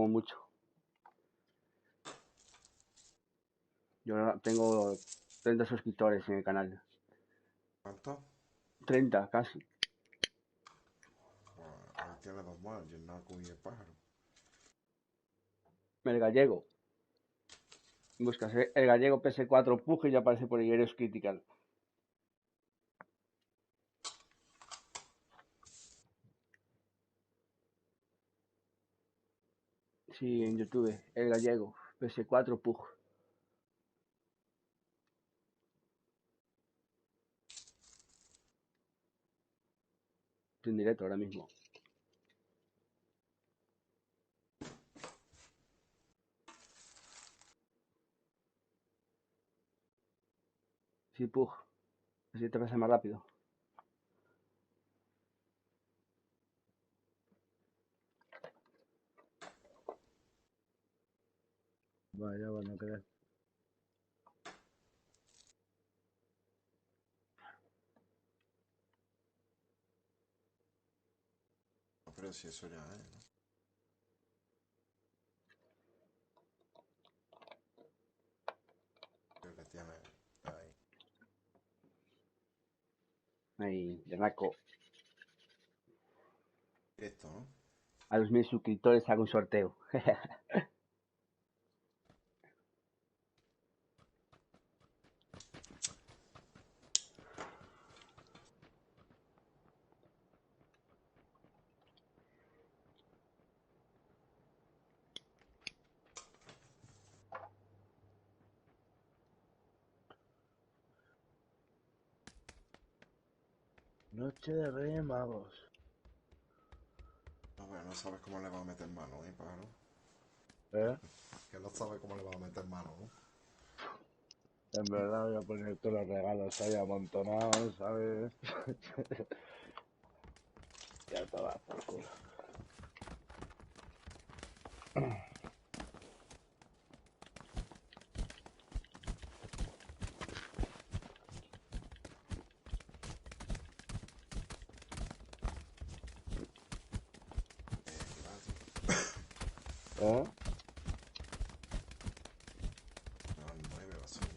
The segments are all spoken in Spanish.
como mucho. Yo ahora tengo 30 suscriptores en el canal. ¿Cuánto? 30 casi. Bueno, ahí tiene dos más, Yennaku y el pájaro. El gallego. Buscas el gallego PS4 Pug y ya aparece por Iberos Critical. Sí, en YouTube. El gallego PS4 Pug. Estoy en directo ahora mismo. Sí, Pug. Así te pasa más rápido. Vaya, bueno, crees. No, pero si eso ya es, ¿no? Creo que tiene ahí. Ahí, de Naco. Esto, ¿no? A los 1000 suscriptores hago un sorteo. Noche de Reyes Magos. No, pero no sabes cómo le va a meter mano, pájaro. ¿Eh? Que no sabe cómo le va a meter mano, ¿no? En verdad voy a poner todos los regalos ahí amontonados, ¿sabes? Ya te vas por culo. ¿Eh? No, el 9 va a ser.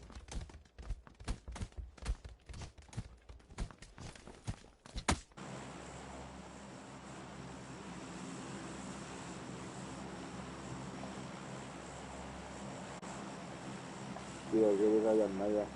Tío, que ir a Yanaya.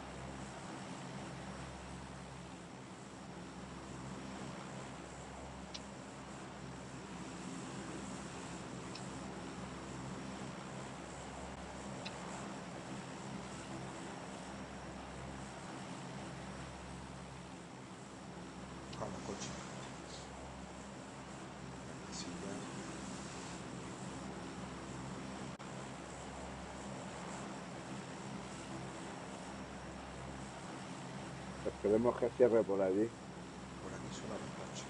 Con los coches. Sí, ya. Esperemos que cierre por allí. Por aquí suena los coches.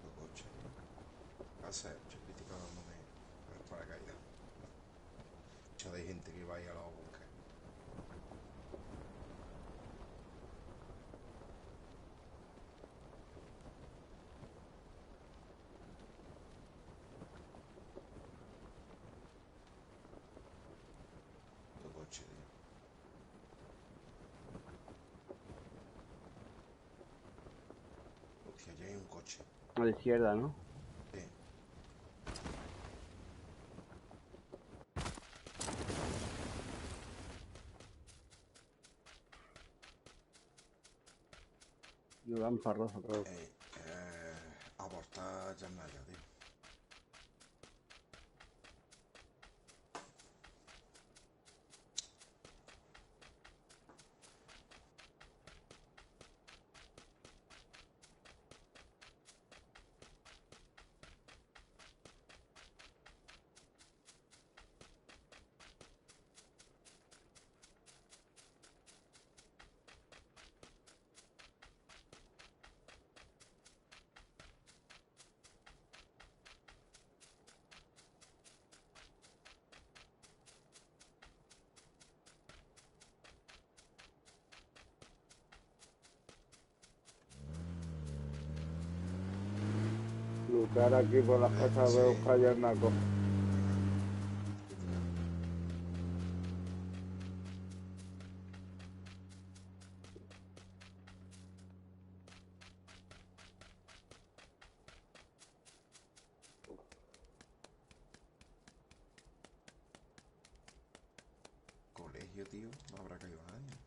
Los coches. Hace crítica dándome con el paracaídas. Mucha de gente que va ahí a los búnkeres. Los coches, tío. Hostia, ya hay un coche. A la izquierda, ¿no? Sí. Yo dan farroso. Abortar Yanaya, tío. Bucear aquí por las casas de Sí. Euskal y Arnaco. Colegio, tío. No habrá caído nadie.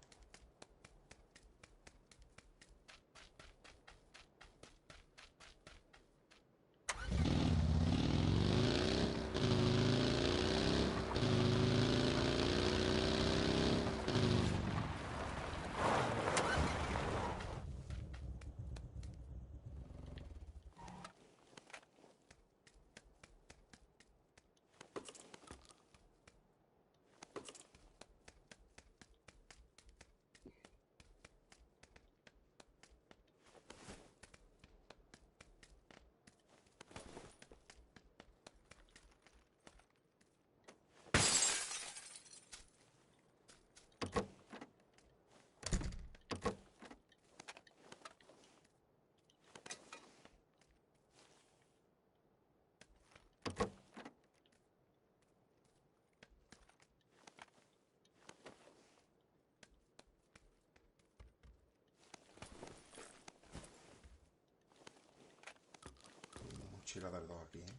Mochila del 2 aquí, ¿eh?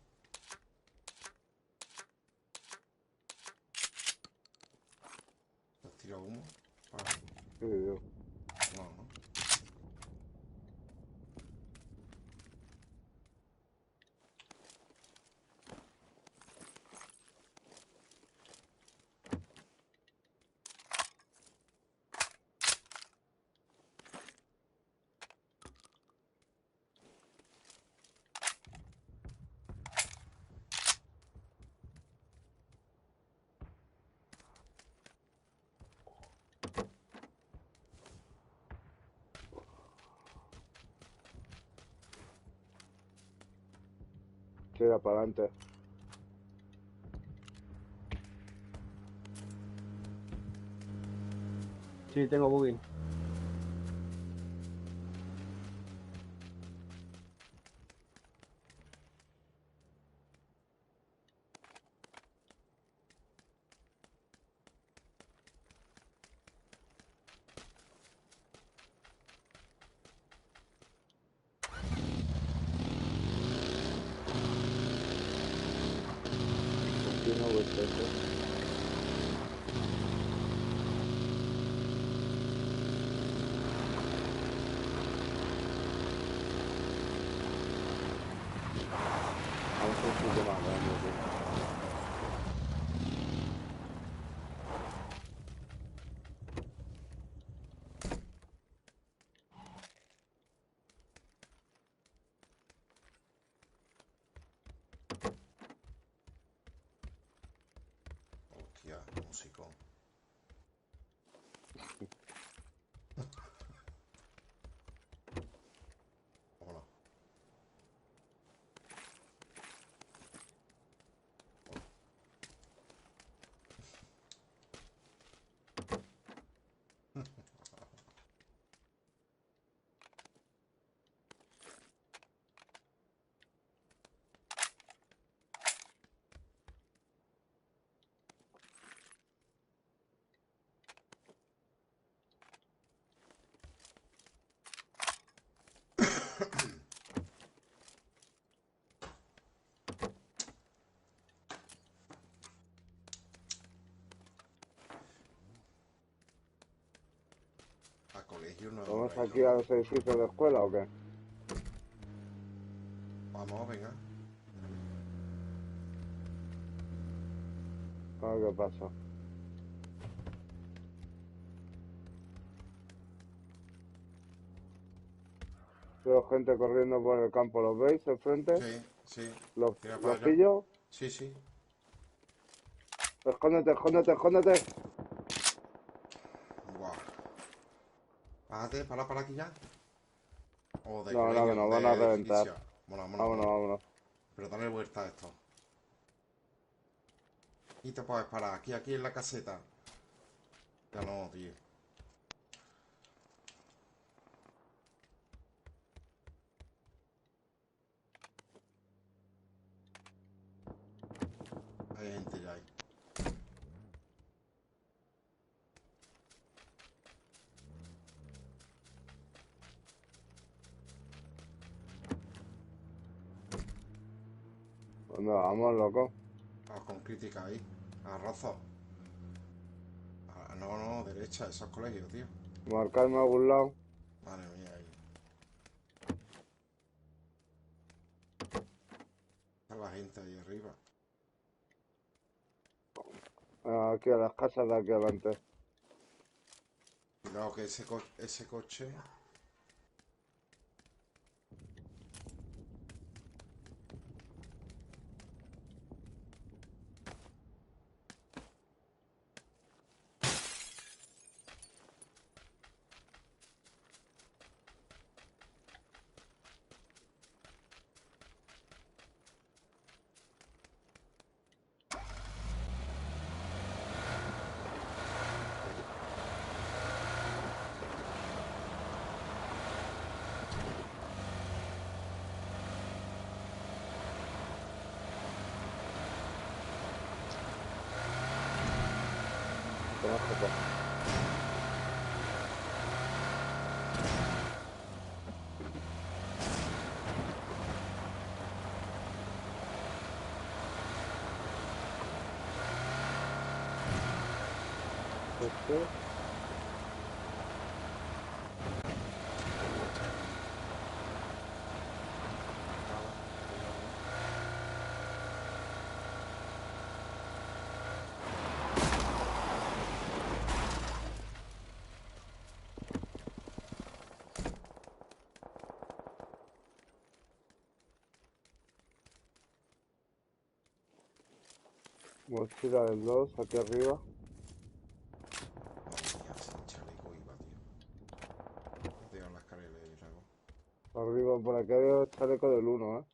¿Te has tirado humo? Ah, Sí, tío. no, no. Tira para adelante. Sí, tengo booking. Aquí no gusta eso. Vamos a un sitio más grande, tío. Hostia, músico. Vámonos. A colegio no ¿Vamos habrá ido, aquí a ¿no? los edificios de escuela o qué? Vamos, venga. A ver qué pasa. Veo gente corriendo por el campo, ¿los veis enfrente? Sí, sí. ¿Los, Tira para los allá. pillo? Sí, sí. Escóndete, escóndete, escóndete. Buah. Párate, para aquí ya. O de No, no, que colegio, nos van a de reventar. edificio. Vámonos, vámonos, Vámonos, vámonos. vámonos. Pero dale vuelta a esto. Y te puedes parar. Aquí en la caseta. Ya no, tío. ¿Dónde vamos, loco? Vamos con crítica ahí. A Rozo. No, no, derecha, esos colegios, tío. Marcarme a algún lado. Madre mía, ahí. Está la gente ahí arriba. Aquí a las casas de aquí adelante. Cuidado que ese coche... Trabajo, pues. Este. Mochila del 2, aquí arriba. Madre mía, sin chaleco iba, tío. Tío, las escaleras y luego. Arriba, por aquí hay chaleco del 1,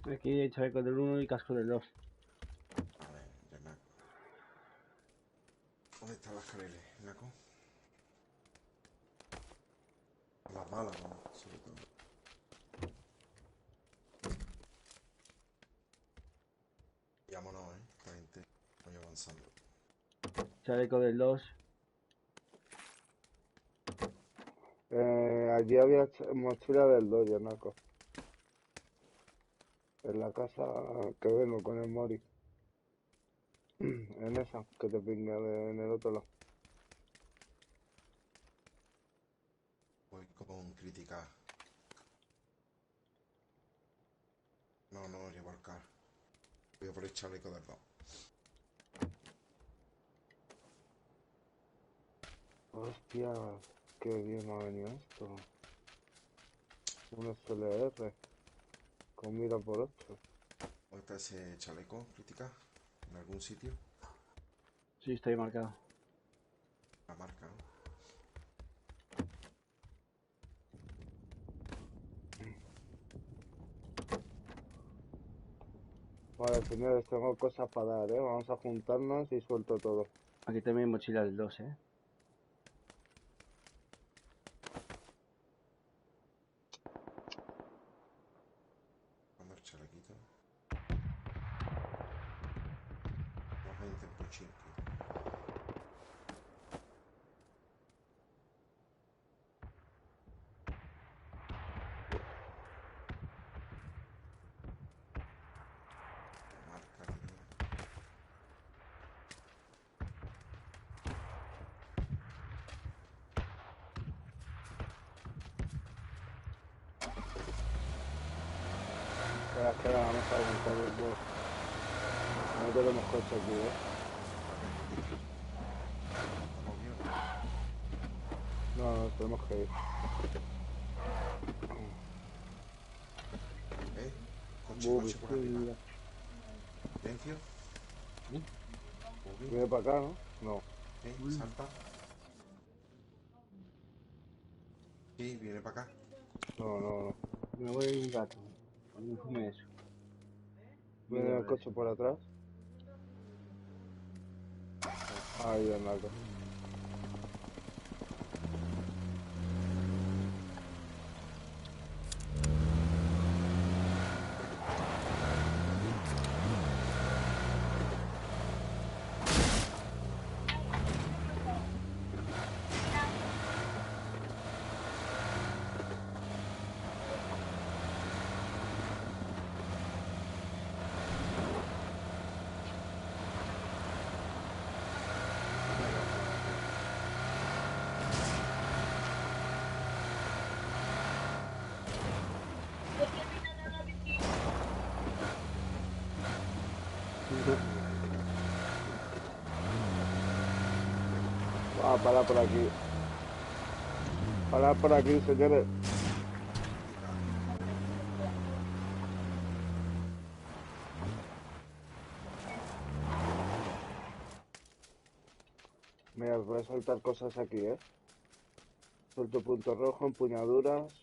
Aquí hay chaleco del 1 y casco del 2. Vale, ya Naco. ¿Dónde están las escaleras, Naco? Las balas, ¿no? Sobre todo. Vámonos, esta gente. Voy avanzando. Chaleco del 2. Allí había mochila del 2, Yanaco. En la casa que vengo con el Mori. En esa, que te pinga en el otro lado. Voy con crítica. No, no, llevo el car. Voy a por el chaleco del 2. Hostia, qué bien me ha venido esto. Un SLR con mira por 8. ¿Dónde está ese chaleco, crítica? ¿En algún sitio? Sí, está ahí marcado. La marca, ¿no? Vale, señores, tengo cosas para dar, ¿eh? Vamos a juntarnos y suelto todo. Aquí también hay mochila del 2, ¿eh? Cuando el chalequito. La gente en Pochinki. Marca, tío. Espera, vamos a aguantar el bus. No tenemos coche aquí, ¿eh? ¿Estamos bien? No, nos tenemos que ir. Coche por arriba. Bubi, Silencio. ¿Sí? Bubi. viene para acá, ¿no? No. Salta. Sí, viene para acá. No. Me voy un rato. Cuando me fume eso. Viene el coche por atrás. Ahí, Yanaco. Para por aquí. Para por aquí, señores. Mira, os voy a soltar cosas aquí, ¿eh? Suelto punto rojo, empuñaduras.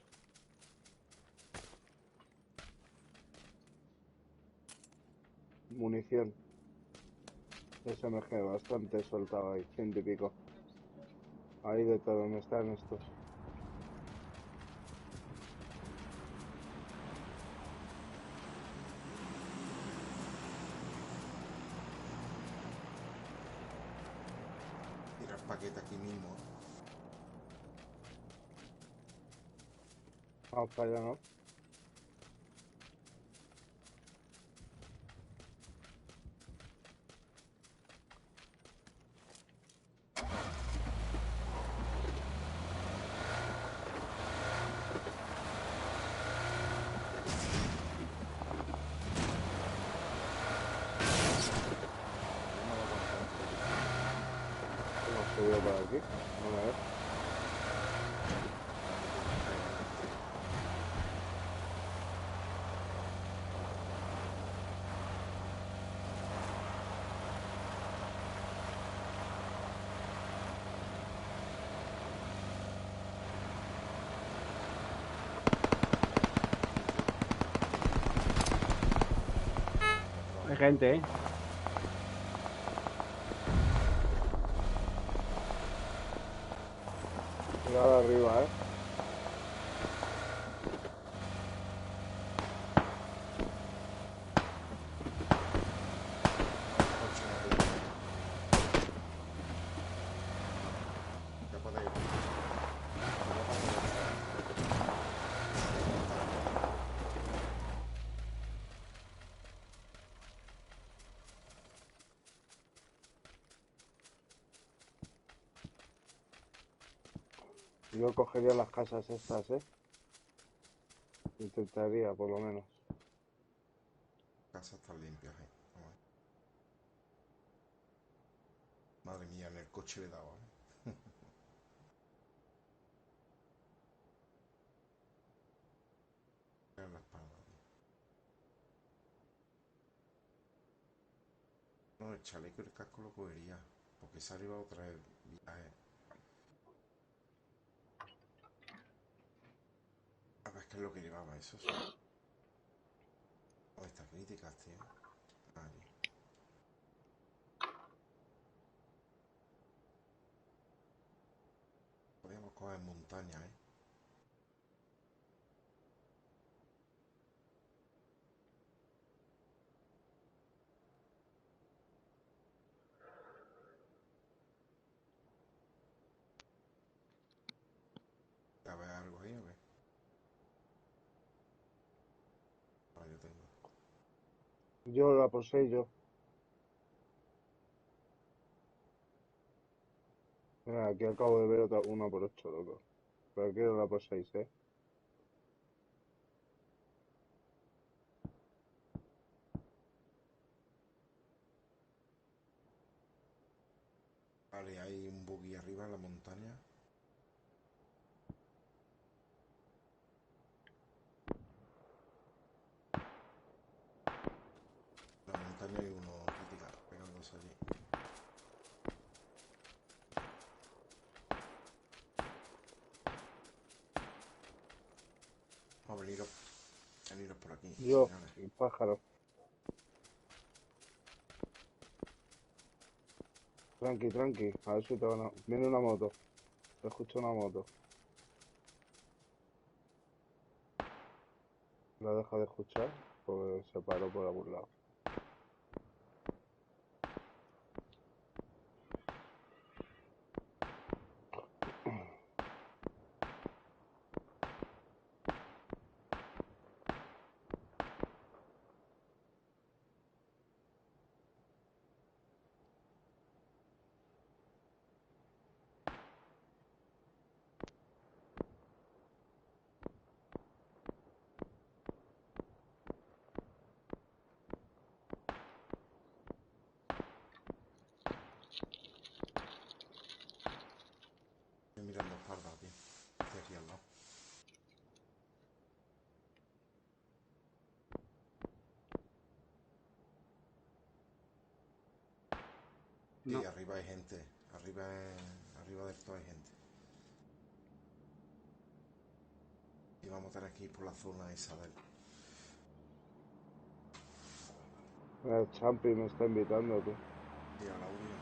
Munición. SMG, bastante soltado ahí, 100 y pico. Ahí de todo, ¿dónde están estos? Tira el paquete aquí mismo. Vamos para allá, ¿no? Hemos subido por aquí. Vamos a ver. Hay gente, ¿eh? Cuidado arriba, ¿eh? Coche, no te digo. Ya podéis ir. Pero no pasa nada. Yo cogería las casas estas, ¿eh? Intentaría, por lo menos. Casa está limpia, ¿eh? Vamos a ver. Madre mía, en el coche le daba, ¿eh? En la espalda, tío. No, el chaleco y el casco lo cogería. Porque se arriba otra vez viaje. A ver qué es lo que llevaba, eso sí. Oh, estas críticas, tío. Aquí. Podríamos coger montaña, ¿eh? A ver algo ahí, ¿o qué? Ah, yo tengo. Yo la poseí. Mira, aquí acabo de ver otra, una por 8, loco. Pero quiero la por 6, ¿eh? Vale, hay un buggy arriba en la montaña. En la montaña hay uno crítica pegándose allí. Vamos a veniros por aquí, Yo, señores. el pájaro. Tranqui, tranqui. A ver si te van a... Viene una moto. Escucho una moto. La deja de escuchar porque se paró por algún lado. Sí, No. arriba hay gente. Arriba del todo hay gente. Y vamos a tener que ir por la zona esa del... El Champi me está invitando, tú. Sí, al audio.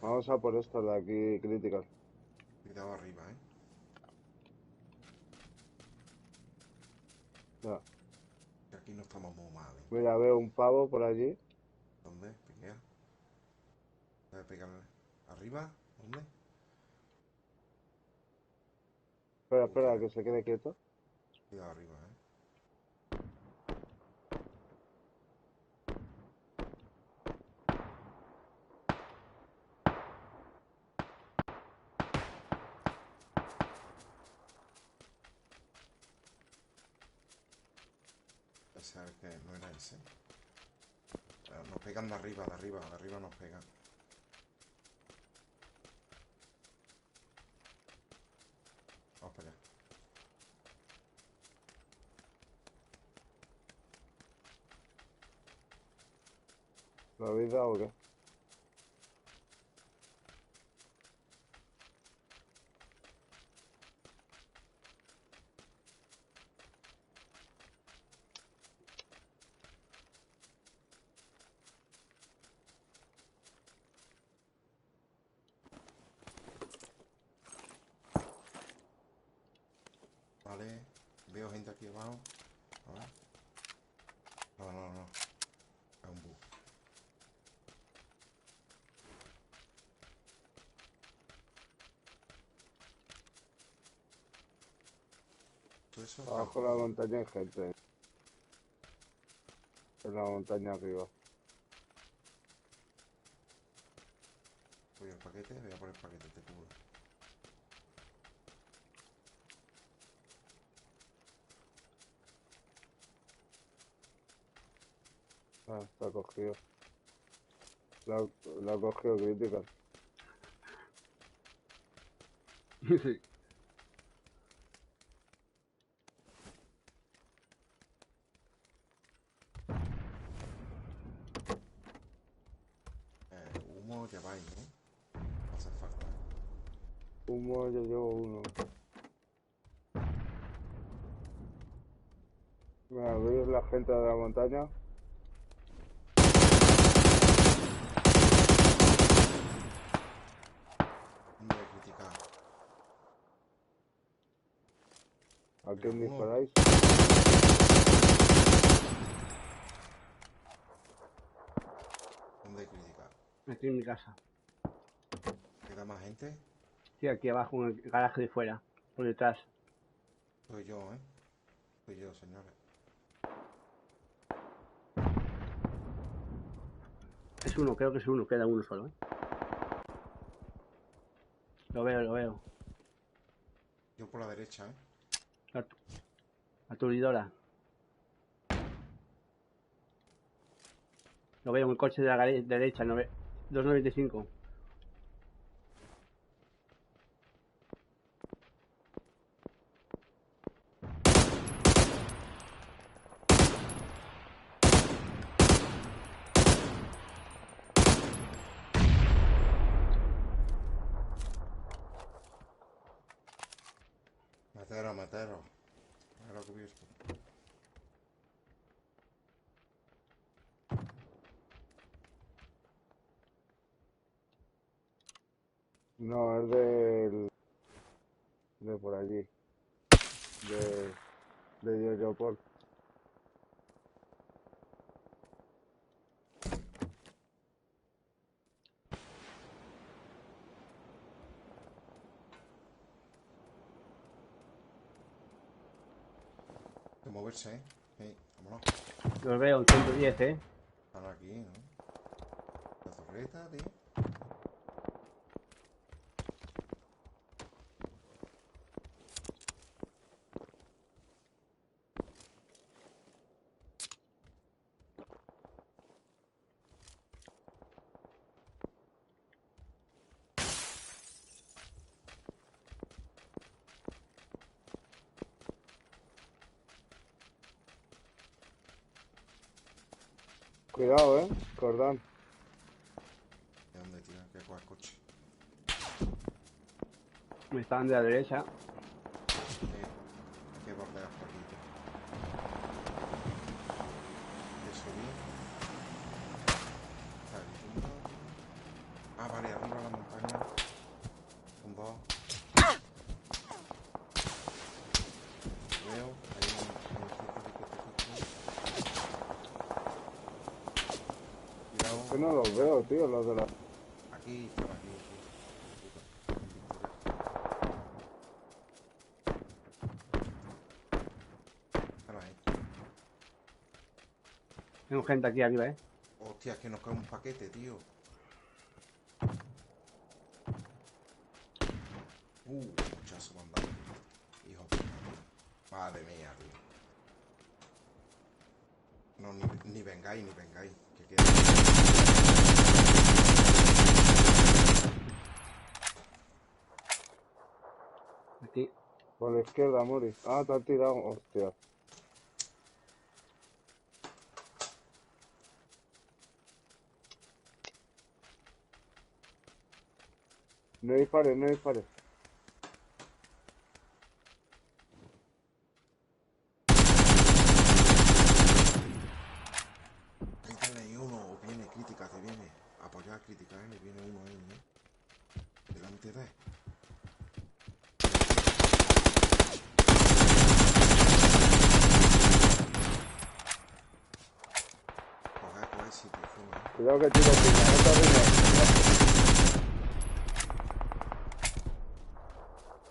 Vamos a por esto de aquí, Critical. Cuidado arriba, ¿eh? Ya. Que aquí no estamos muy mal, ¿eh? Mira, veo un pavo por allí. ¿Dónde? Peguea. Debe pegarle. ¿Arriba? ¿Dónde? Espera, espera, que se quede quieto. Cuidado arriba, ¿eh? Ya sabes que no era ese. Nos pegan de arriba nos pegan. Vamos para allá. ¿Lo habéis dado o qué? Vale. Veo gente aquí abajo. A ver. No. Es un bug. Todo eso Abajo de la montaña hay gente. En la montaña arriba. voy al paquete, voy a por el paquete, te cubro. Ah, está cogido. La ha cogido Critical. Sí. Humo lleváis, ¿no? No hace falta. Humo, yo llevo uno. Mira, ¿veis la gente de la montaña? ¿Dónde he criticado? ¿A Mira, quién uno. disparáis? ¿Dónde he criticado? Aquí en mi casa. ¿Queda más gente? Sí, aquí abajo en el garaje de fuera. Por detrás. Soy yo, ¿eh? Soy yo, señores. Es uno, creo que es uno. Queda uno solo, ¿eh? Lo veo. Yo por la derecha, ¿eh? La aturdidora. Lo veo en el coche de la derecha. 295. Matero. Ahora cubierto. No, es de por allí. De Leopold. De moverse, ¿eh? Sí, vámonos. Lo veo en 110, ¿eh? Están aquí, ¿no? La torreta, tío. Cuidado, Cordán. ¿De dónde, tío? Que coja el coche. Me están de la derecha. Que bordeas por aquí, tío. Que subí. Está aquí tumbado. Ah, vale, arriba la montaña. Tumbado. Veo. Hay un cuidado. Que no los veo, tío, los de la... Aquí, por aquí, tío. Están ahí. Tengo gente aquí arriba, Hostia, es que nos cae un paquete, tío. Muchazo mandado. Hijo de puta. Madre mía, tío. No, ni vengáis, ni vengáis. Que queda. Aquí. Por la izquierda, Muri. Ah, te han tirado. Hostia. No dispares, no dispares. Ahí tenéis uno. Viene crítica, te viene. Apoyar crítica, le viene uno ahí, delante de. Coge sitio, fumo. Cuidado que tiro piña, no te arrimes.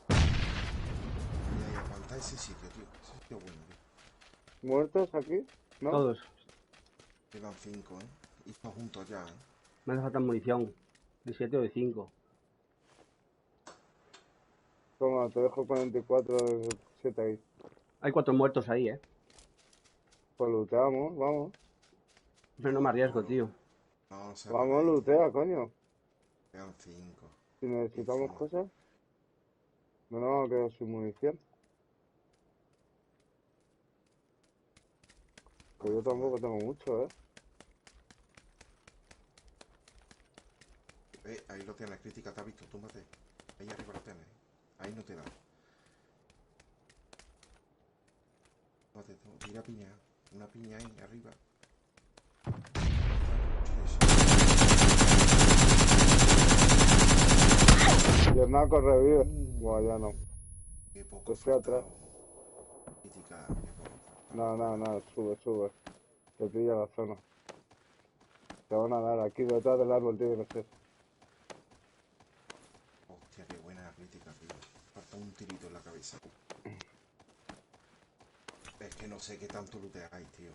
Ahí, aguanta ese sitio, tío. Ese sitio bueno, tío. ¿Muertos aquí? ¿No? Todos. Quedan 5, Y están juntos ya, Me hace falta munición. De 7 o de 5. Toma, te dejo 44 de 7 ahí. Hay 4 muertos ahí, Pues looteamos, vamos. Pero no me arriesgo, tío. No, se Vamos, lootea, coño. Quedan 5. Si necesitamos cosas, no nos vamos a quedar sin munición. Que yo tampoco tengo mucho, Ahí lo tienes, crítica, te has visto, túmbate. Ahí arriba lo tienes. Ahí no te da. Túmbate, tira piña. Una piña ahí, arriba. Y el naco revive. Buah, ya no. Qué poco Estoy atrás. Crítica, qué poco. No, sube. Te pilla la zona. Te van a dar aquí detrás del árbol, tío, no sé. Hostia, qué buena crítica, tío. Falta un tirito en la cabeza. Es que no sé qué tanto looteáis, tío.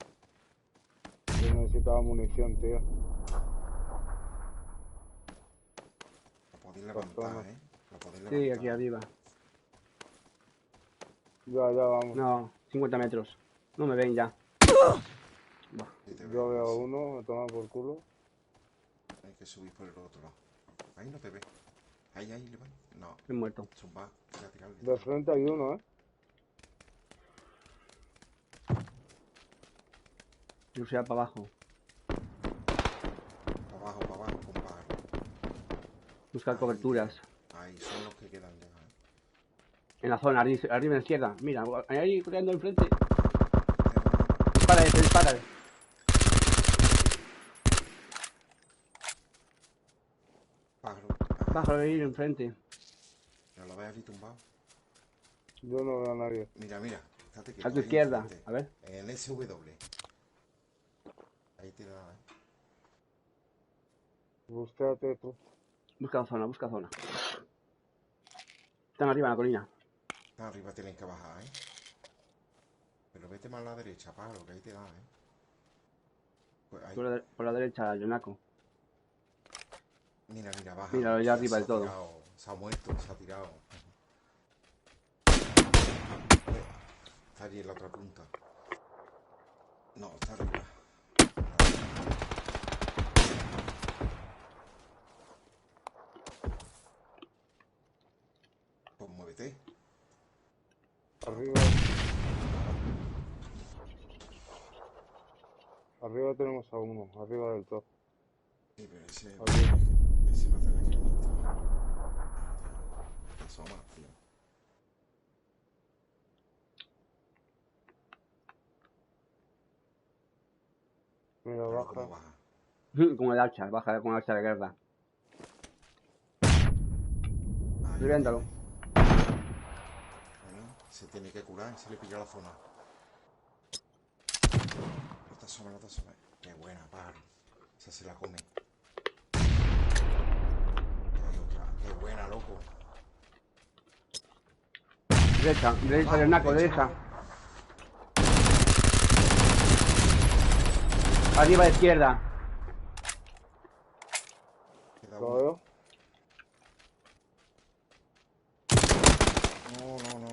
Yo necesitaba munición, tío. Lo podéis levantar, Lo podéis levantar. Sí, aquí arriba. Ya, vamos. No, 50 metros. No me ven ya. Sí, te Yo veo sí. uno, me toma por culo. Hay que subir por el otro lado. Ahí no te ve. Ahí, le van. No, Estoy muerto. zumba, tirarle. De frente hay uno, Yo sea para abajo. Para abajo, compadre. Buscar Ahí, coberturas. Ahí son los que quedan ya. En la zona, arriba a la izquierda. Mira, ahí corriendo enfrente. Dispara. Pájaro. Pájaro ahí enfrente. ¿No lo ves ahí tumbado? Yo no veo a nadie. Mira. Fíjate que A tu ahí izquierda. enfrente. A ver. En el SW. Ahí te da, Búscate tú. Busca zona. Están arriba en la colina. Arriba tienen que bajar, Pero vete más a la derecha, pájaro, que ahí te da, Pues ahí. Por la derecha, Yonaco. Mira, baja. Míralo ya arriba del todo. Se ha muerto, se ha tirado. Está allí en la otra punta. No, está arriba. Pues muévete. Arriba. Arriba tenemos a uno, arriba del todo. Sí, pero ese va Arriba. a tener que ir. Asoma, tío. Mira, Pero baja. ¿cómo baja? Con el hacha, baja con el hacha de guerra. Ahí lo Reviéntalo. tiene. Bueno, se tiene que curar, se le pilla la zona. No te asomes, no te asomes. Qué buena, pájaro. Esa se la come. Hay otra. Qué buena, loco. Derecha Vamos, del naco, derecha, derecha. vamos. Arriba a la izquierda. Queda ¿Lo uno. veo?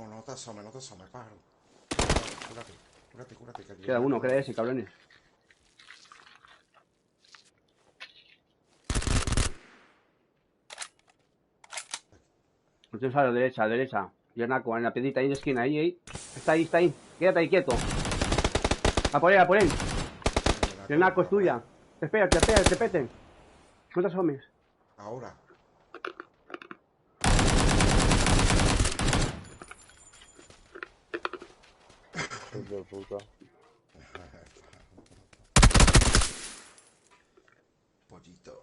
No te asomes, no te asomes, pájaro. Cúrate, que aquí Queda viene uno, el queda color. ese, cabrones. Entonces a la derecha, derecha. Y el naco, en la piedrita ahí de esquina, ahí. Está ahí. Quédate ahí quieto. A por él, a por él. La El naco es compra, tuya. Espérate, te peten. No te asomes. ahora. Hijos de puta. Pollito.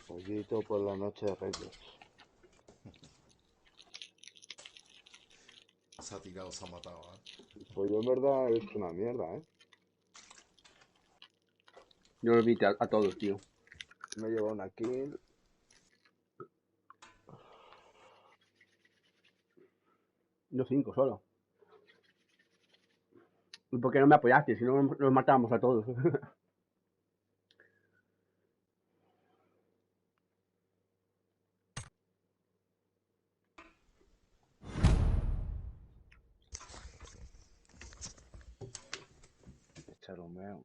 Pollito por la noche de Reyes. Se ha tirado, se ha matado, ¿eh? Pues yo en verdad he hecho una mierda, ¿eh? Yo lo evité a todos, tío. Me he llevado una kill. Yo 5 solo. ¿Y por qué no me apoyaste? Si no, los matábamos a todos. Charomeo.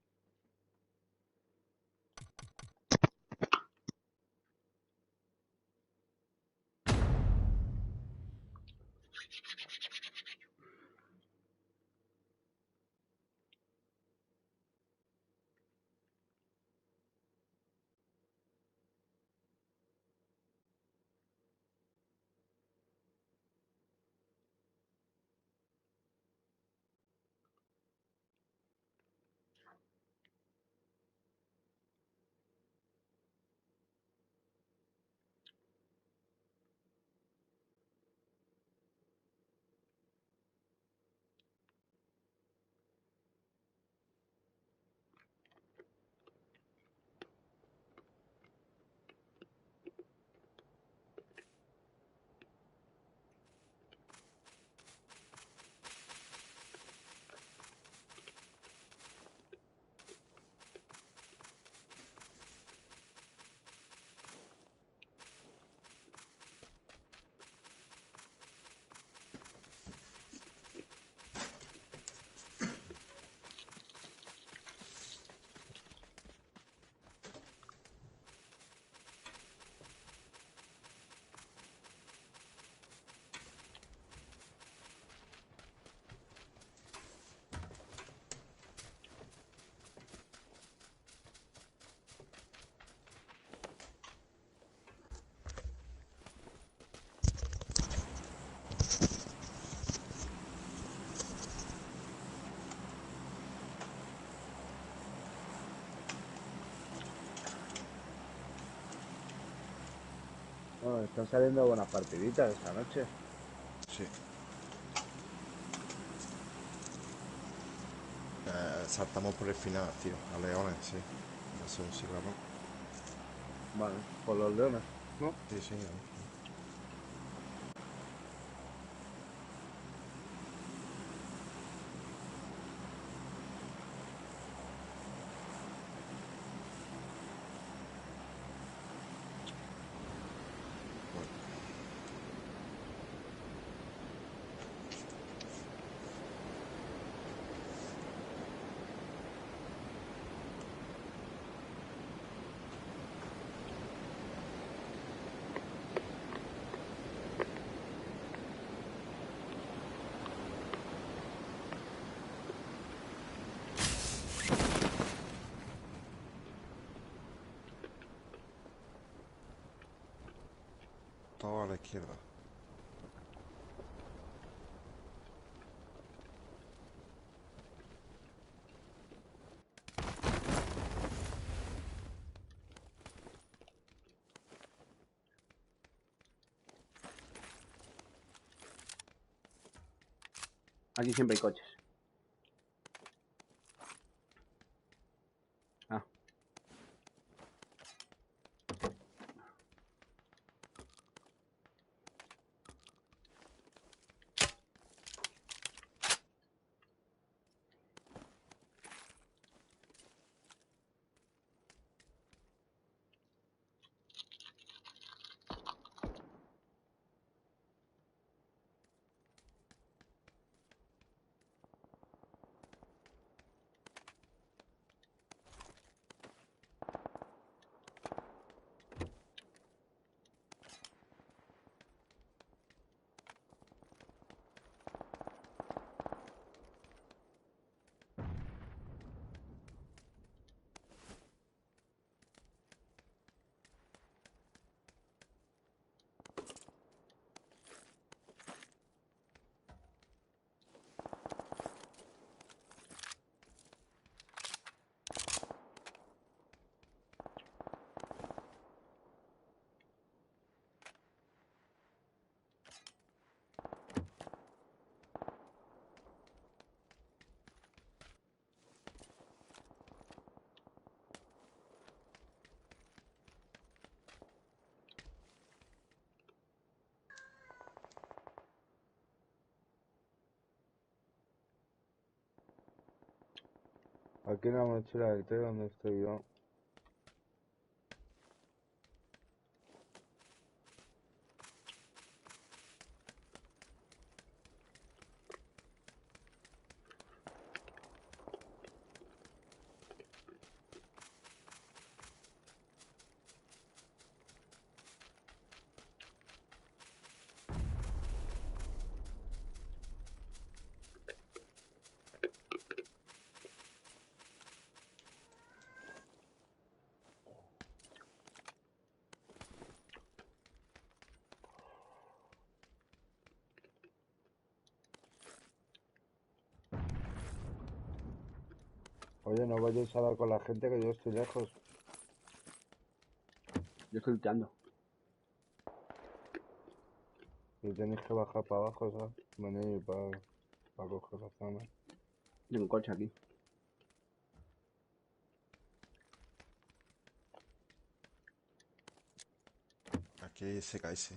Bueno, están saliendo buenas partiditas esta noche. Sí. Saltamos por el final, tío. A Leones, sí. Va a ser un cigarro. Vale, por los leones, ¿no? Sí, sí. todo a la izquierda. Aquí siempre hay coches. Ah. Aquí en la mochila del té donde estoy yo. Oye, no vayáis a hablar con la gente que yo estoy lejos. Yo estoy luchando. Y tenéis que bajar para abajo, ¿sabes? Venir para coger la zona. Tengo un coche aquí. Aquí hay SKS.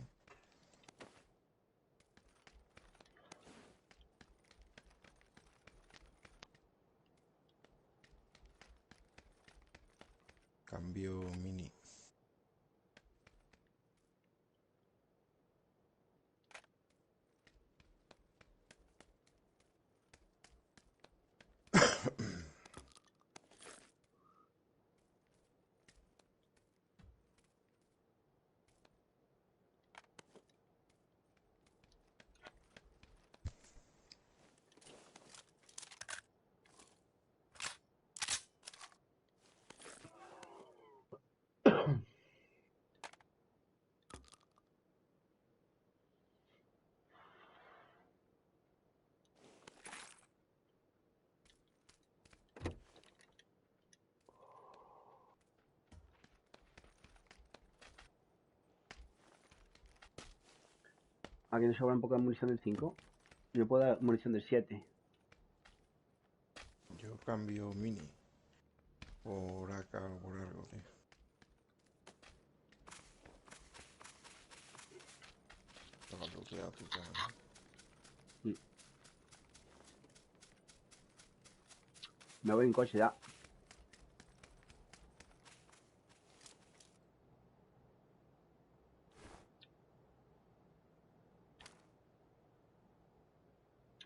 Cambio mini. Aquí nos sobra un poco de munición del 5. Yo puedo dar munición del 7. Yo cambio mini. Por acá o por algo, tío. Estaba bloqueado, tú, cabrón. Me voy en coche ya.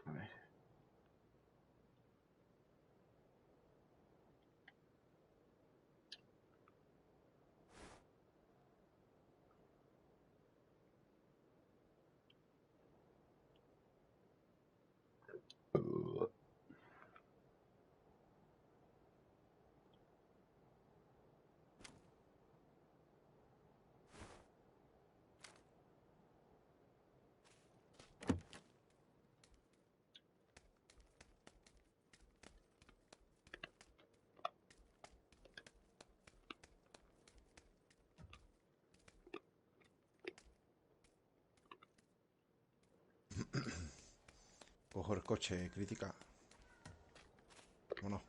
A ver. Cojo el coche, crítica. Vámonos.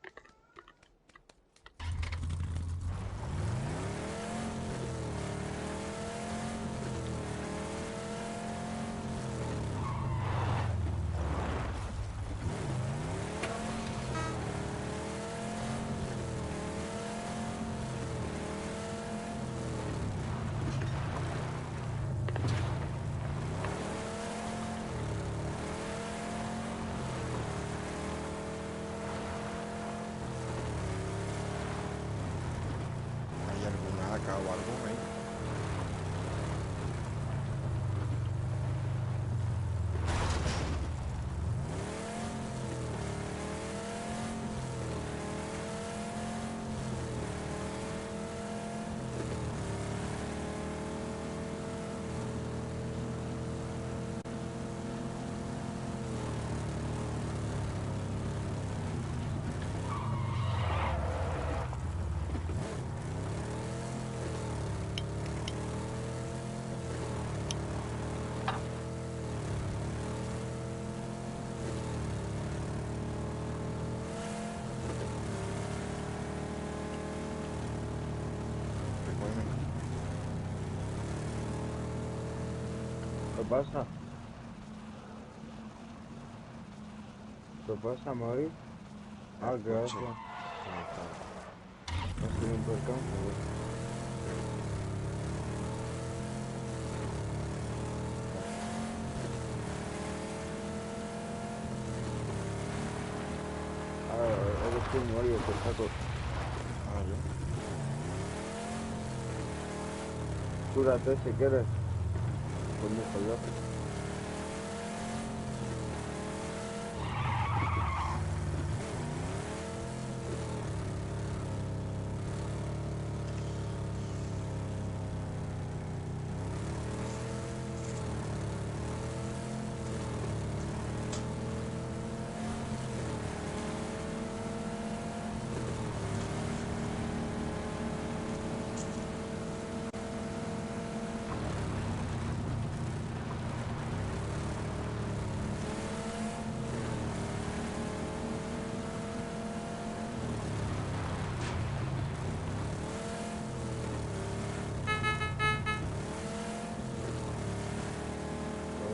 ¿Hay alguna AK o algo ahí? Recógeme. ¿Qué pasa? ¿Qué pasa, Mari? Ah, El ¿qué haces? coche conectado. Ha sido un percance, güey. Ah, eres tú, Mario, te saco. Ah, yo. Cúrate si quieres. Condujo yo.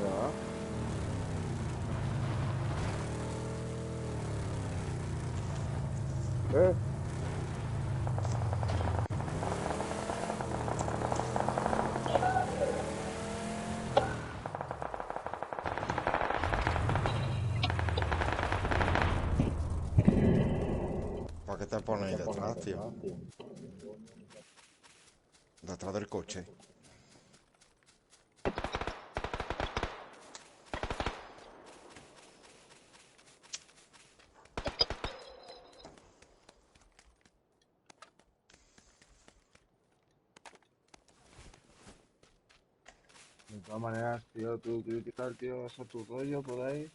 ¿Verdad? ¿Eh? ¿Para qué te pones ahí detrás, tío? Detrás del coche. De todas maneras, tío, tú criticar, tío, eso es tu rollo por ahí.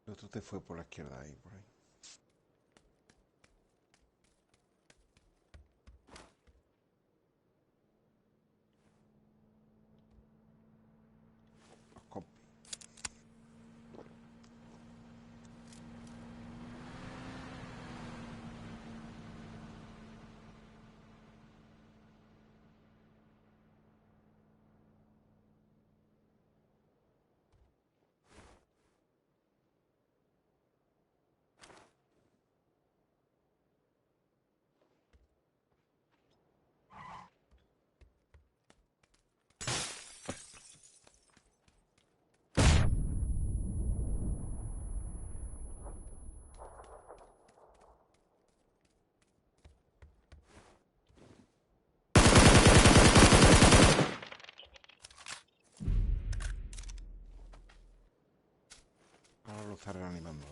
El otro te fue por la izquierda ahí, por ahí. Compi. está reanimando.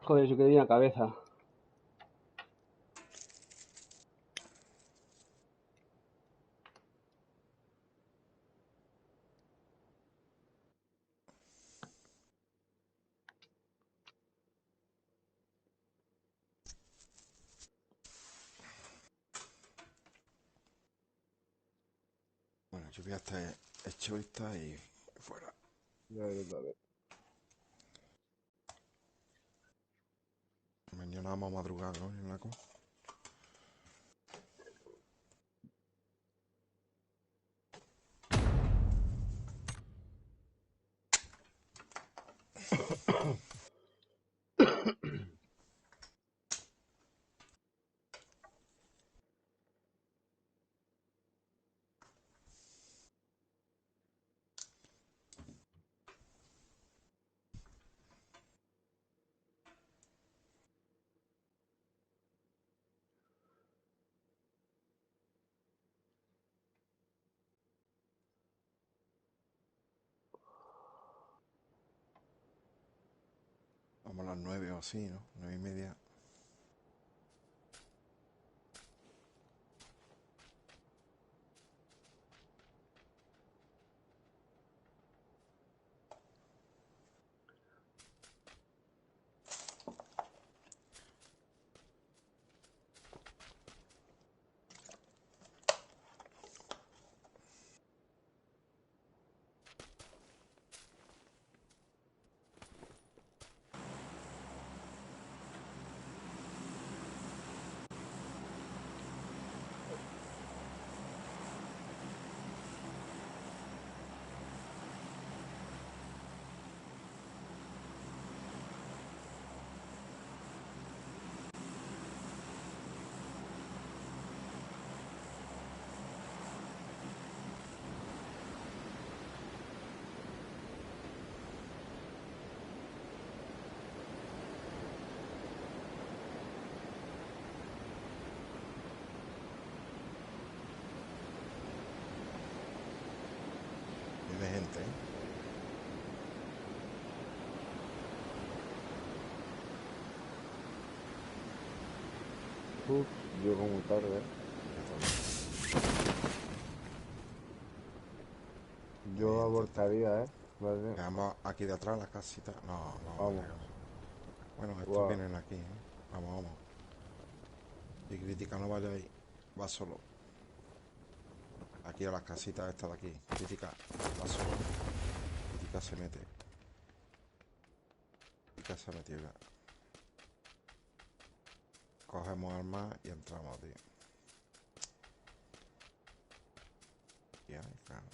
Joder, yo quería una cabeza. Bueno, yo voy a estar hecho esta y fuera. Ya, dale. Mañana vamos a madrugar, ¿no? Naco? Vamos a las 9 o así, ¿no? 9:30. Viene gente, ¿eh? Uf, llego muy tarde. Yo abortaría, Vale, Quedamos aquí de atrás, la casita. No, no, vamos. bueno, estos Guau. vienen aquí, ¿eh? Vamos, vamos. Y Crítica no vaya ahí. Va solo. Aquí a las casitas estas de aquí. Crítica va solo. Crítica se mete. Crítica se ha metido ya. Cogemos armas y entramos, tío. Ya, claro.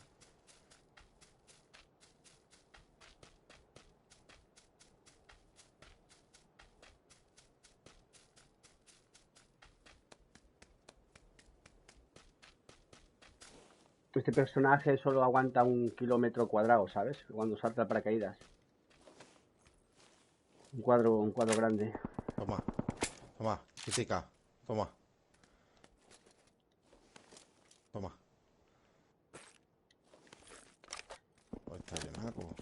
Este personaje solo aguanta 1 kilómetro cuadrado, ¿sabes? Cuando salta el paracaídas. Un cuadro grande. Toma. Toma. Crítica. Toma. Toma. Ahí está llenaco.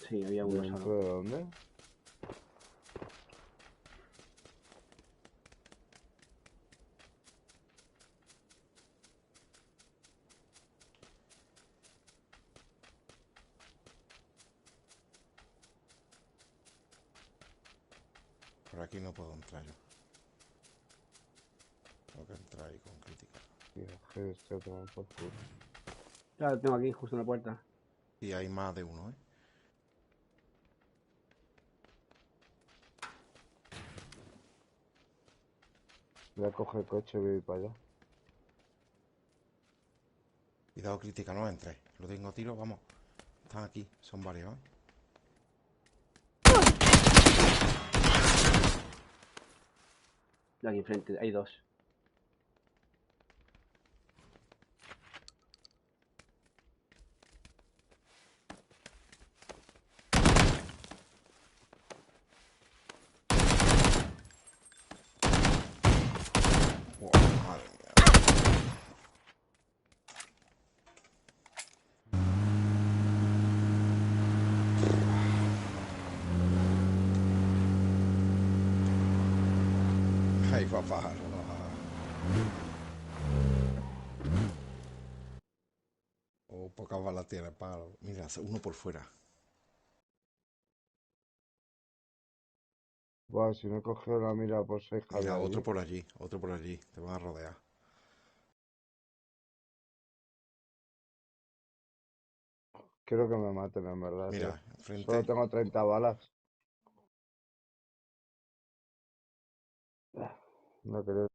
Sí, había uno ¿Dentro solo. de dónde? Por aquí no puedo entrar yo. Tengo que entrar ahí con Crítica. Y es que se toman por culo. Ya lo tengo aquí, justo en la puerta. Y hay más de uno, ¿eh? Voy a coger el coche y voy a ir para allá. Cuidado, Crítica, no entres. Lo tengo a tiro, vamos. Están aquí, son varios, ¿eh? Y aquí enfrente, hay dos. papá. O pocas balas tiene, págalo. Mira, uno por fuera. Buah, si no he cogido la mira por 6 Javi Mira, allí. otro por allí, otro por allí. Te van a rodear. Quiero que me maten, en verdad, tío. Mira, Solo enfrente. tengo 30 balas. No quería